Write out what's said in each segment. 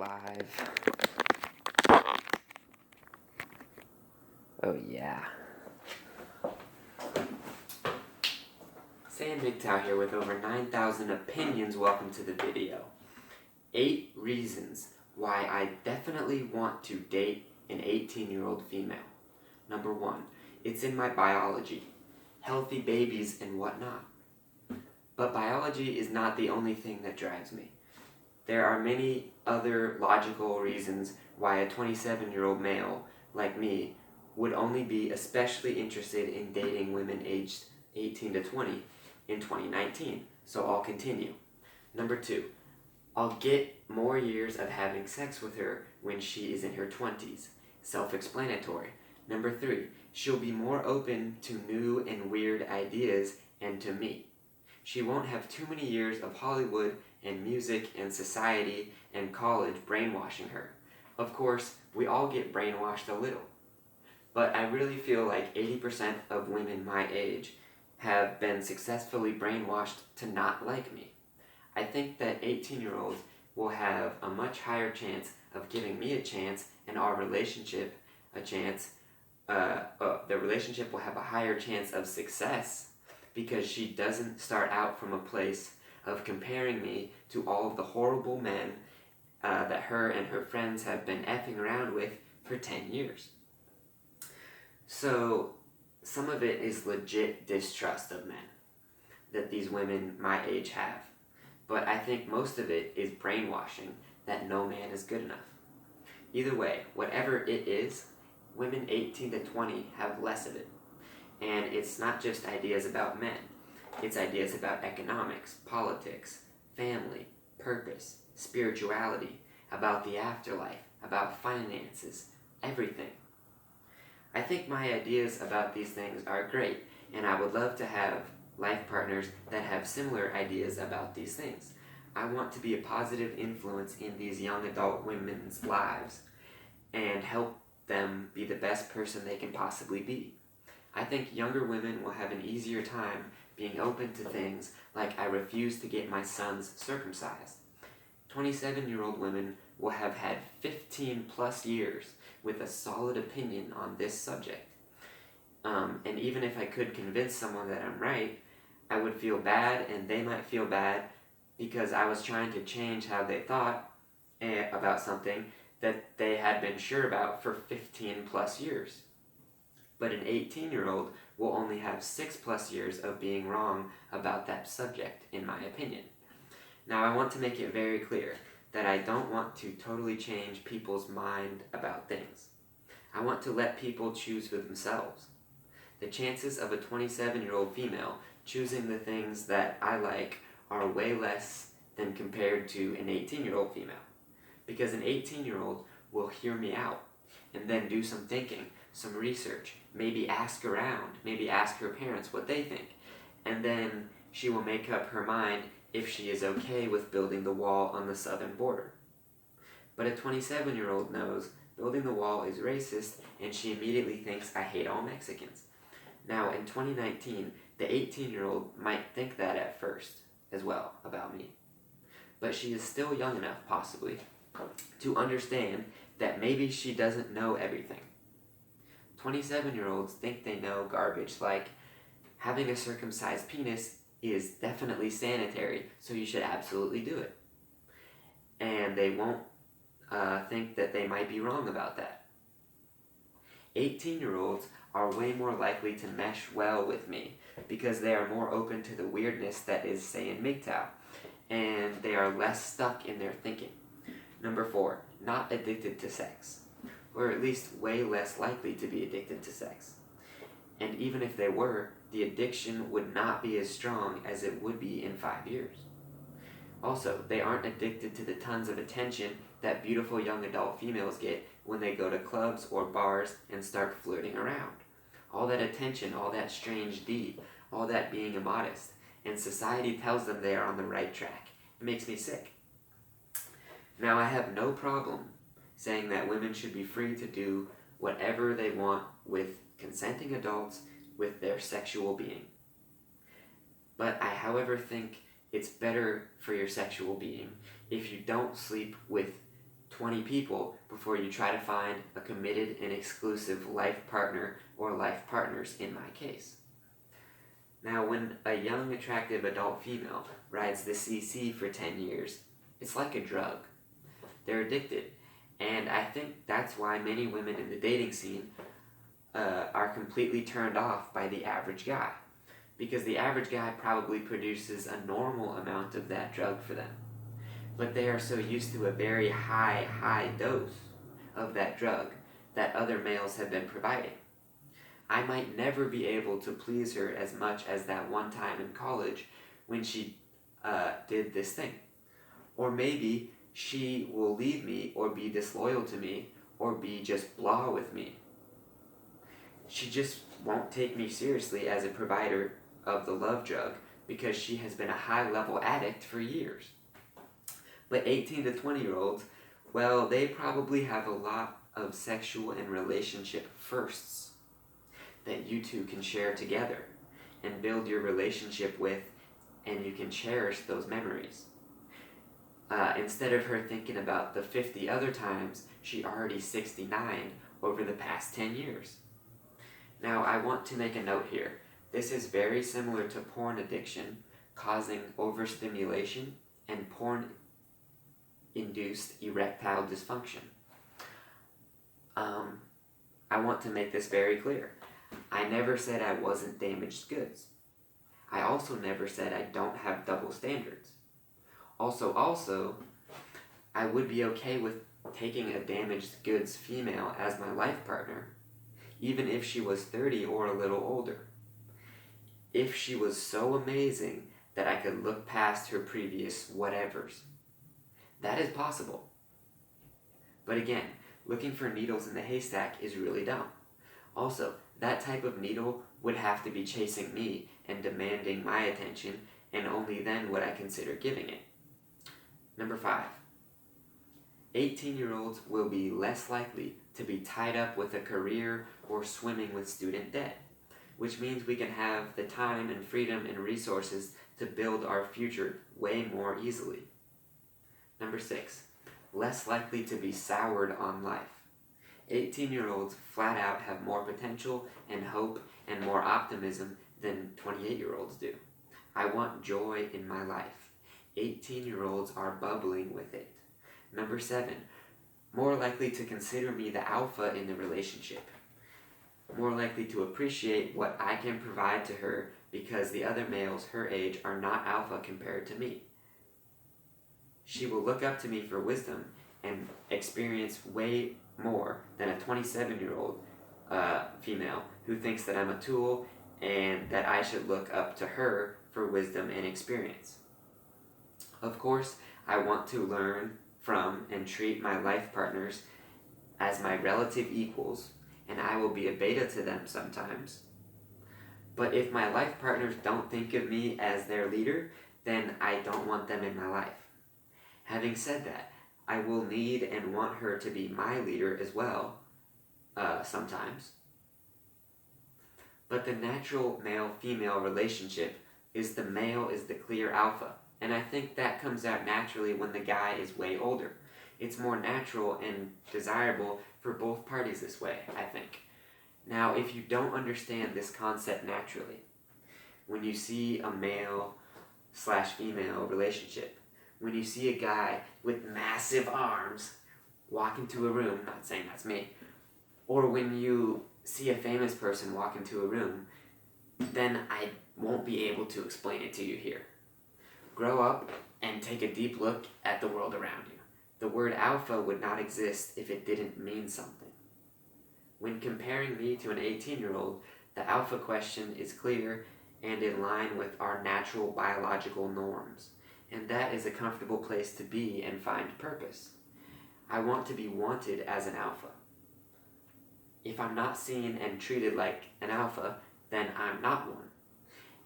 live. Oh yeah. Saiyan MGTOW here with over 9,000 opinions. Welcome to the video. 8 reasons why I definitely want to date an 18-year-old female. Number 1, it's in my biology. Healthy babies and whatnot. But biology is not the only thing that drives me. There are many other logical reasons why a 27-year-old male like me would only be especially interested in dating women aged 18 to 20 in 2019. So I'll continue. Number 2, I'll get more years of having sex with her when she is in her 20s. Self-explanatory. Number 3, she'll be more open to new and weird ideas and to me. She won't have too many years of Hollywood and music and society and college brainwashing her. Of course, we all get brainwashed a little. But I really feel like 80% of women my age have been successfully brainwashed to not like me. I think that 18-year-olds will have a much higher chance of giving me a chance and our relationship a chance. The relationship will have a higher chance of success because she doesn't start out from a place of comparing me to all of the horrible men that her and her friends have been effing around with for 10 years. So some of it is legit distrust of men that these women my age have. But I think most of it is brainwashing that no man is good enough. Either way, whatever it is, women 18 to 20 have less of it. And it's not just ideas about men. It's ideas about economics, politics, family, purpose, spirituality, about the afterlife, about finances, everything. I think my ideas about these things are great, and I would love to have life partners that have similar ideas about these things. I want to be a positive influence in these young adult women's lives and help them be the best person they can possibly be. I think younger women will have an easier time being open to things like I refuse to get my sons circumcised. 27-year-old women will have had 15 plus years with a solid opinion on this subject. And even if I could convince someone that I'm right, I would feel bad and they might feel bad because I was trying to change how they thought about something that they had been sure about for 15 plus years. But an 18-year-old will only have 6 plus years of being wrong about that subject, in my opinion. Now, I want to make it very clear that I don't want to totally change people's mind about things. I want to let people choose for themselves. The chances of a 27-year-old female choosing the things that I like are way less than compared to an 18-year-old female. Because an 18-year-old will hear me out and then do some thinking, some research, maybe ask around, maybe ask her parents what they think, and then she will make up her mind if she is okay with building the wall on the southern border. But a 27-year-old knows building the wall is racist, and she immediately thinks I hate all Mexicans. Now, in 2019, the 18-year-old might think that at first as well about me. But she is still young enough, possibly, to understand that maybe she doesn't know everything. 27-year-olds think they know garbage like having a circumcised penis is definitely sanitary, so you should absolutely do it. And they won't think that they might be wrong about that. 18-year-olds are way more likely to mesh well with me because they are more open to the weirdness that is Saiyan MGTOW, and they are less stuck in their thinking. Number 4, not addicted to sex, or at least way less likely to be addicted to sex. And even if they were, the addiction would not be as strong as it would be in 5 years. Also, they aren't addicted to the tons of attention that beautiful young adult females get when they go to clubs or bars and start flirting around. All that attention, all that strange deed, all that being immodest, and society tells them they are on the right track. It makes me sick. Now, I have no problem saying that women should be free to do whatever they want with consenting adults with their sexual being. But I, however, think it's better for your sexual being if you don't sleep with 20 people before you try to find a committed and exclusive life partner or life partners in my case. Now, when a young, attractive adult female rides the CC for 10 years, it's like a drug. They're addicted, and I think that's why many women in the dating scene are completely turned off by the average guy, because the average guy probably produces a normal amount of that drug for them, but they are so used to a very high dose of that drug that other males have been providing. I might never be able to please her as much as that one time in college when she did this thing. Or maybe she will leave me or be disloyal to me or be just blah with me. She just won't take me seriously as a provider of the love drug because she has been a high-level addict for years. But 18 to 20-year-olds, well, they probably have a lot of sexual and relationship firsts that you two can share together and build your relationship with, and you can cherish those memories. Instead of her thinking about the 50 other times she already 69 over the past 10 years. Now, I want to make a note here. This is very similar to porn addiction, causing overstimulation and porn-induced erectile dysfunction. I want to make this very clear. I never said I wasn't damaged goods. I also never said I don't have double standards. Also, I would be okay with taking a damaged goods female as my life partner, even if she was 30 or a little older. If she was so amazing that I could look past her previous whatevers. That is possible. But again, looking for needles in the haystack is really dumb. Also, that type of needle would have to be chasing me and demanding my attention, and only then would I consider giving it. Number 5. 18-year-olds will be less likely to be tied up with a career or swimming with student debt, which means we can have the time and freedom and resources to build our future way more easily. Number 6. Less likely to be soured on life. 18-year-olds flat out have more potential and hope and more optimism than 28-year-olds do. I want joy in my life. 18-year-olds are bubbling with it. Number 7. More likely to consider me the alpha in the relationship. More likely to appreciate what I can provide to her because the other males her age are not alpha compared to me. She will look up to me for wisdom and experience way more than a 27-year-old female who thinks that I'm a tool and that I should look up to her for wisdom and experience. Of course, I want to learn from and treat my life partners as my relative equals, and I will be a beta to them sometimes. But if my life partners don't think of me as their leader, then I don't want them in my life. Having said that, I will need and want her to be my leader as well, sometimes. But the natural male-female relationship is the male is the clear alpha, and I think that comes out naturally when the guy is way older. It's more natural and desirable for both parties this way, I think. Now, if you don't understand this concept naturally, when you see a male/female relationship, when you see a guy with massive arms walk into a room, not saying that's me, or when you see a famous person walk into a room, then I won't be able to explain it to you here. Grow up and take a deep look at the world around you. The word alpha would not exist if it didn't mean something. When comparing me to an 18-year-old, the alpha question is clear and in line with our natural biological norms, and that is a comfortable place to be and find purpose. I want to be wanted as an alpha. If I'm not seen and treated like an alpha, then I'm not one.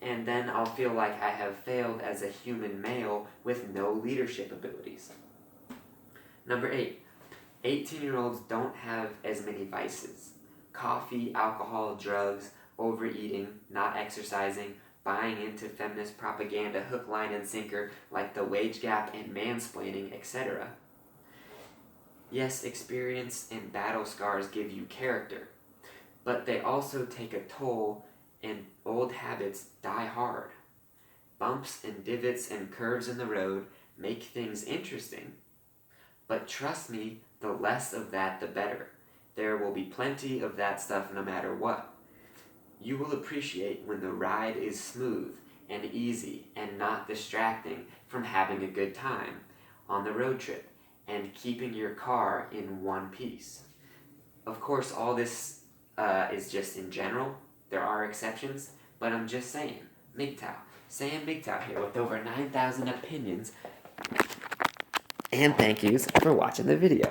And then I'll feel like I have failed as a human male with no leadership abilities. Number 8. 18-year-olds don't have as many vices. Coffee, alcohol, drugs, overeating, not exercising, buying into feminist propaganda hook, line, and sinker like the wage gap and mansplaining, etc. Yes, experience and battle scars give you character, but they also take a toll and old habits die hard. Bumps and divots and curves in the road make things interesting, but trust me, the less of that the better. There will be plenty of that stuff no matter what. You will appreciate when the ride is smooth and easy and not distracting from having a good time on the road trip and keeping your car in one piece. Of course, all this is just in general. There are exceptions, but I'm just saying. MGTOW. Saiyan MGTOW here with over 9,000 opinions and thank yous for watching the video.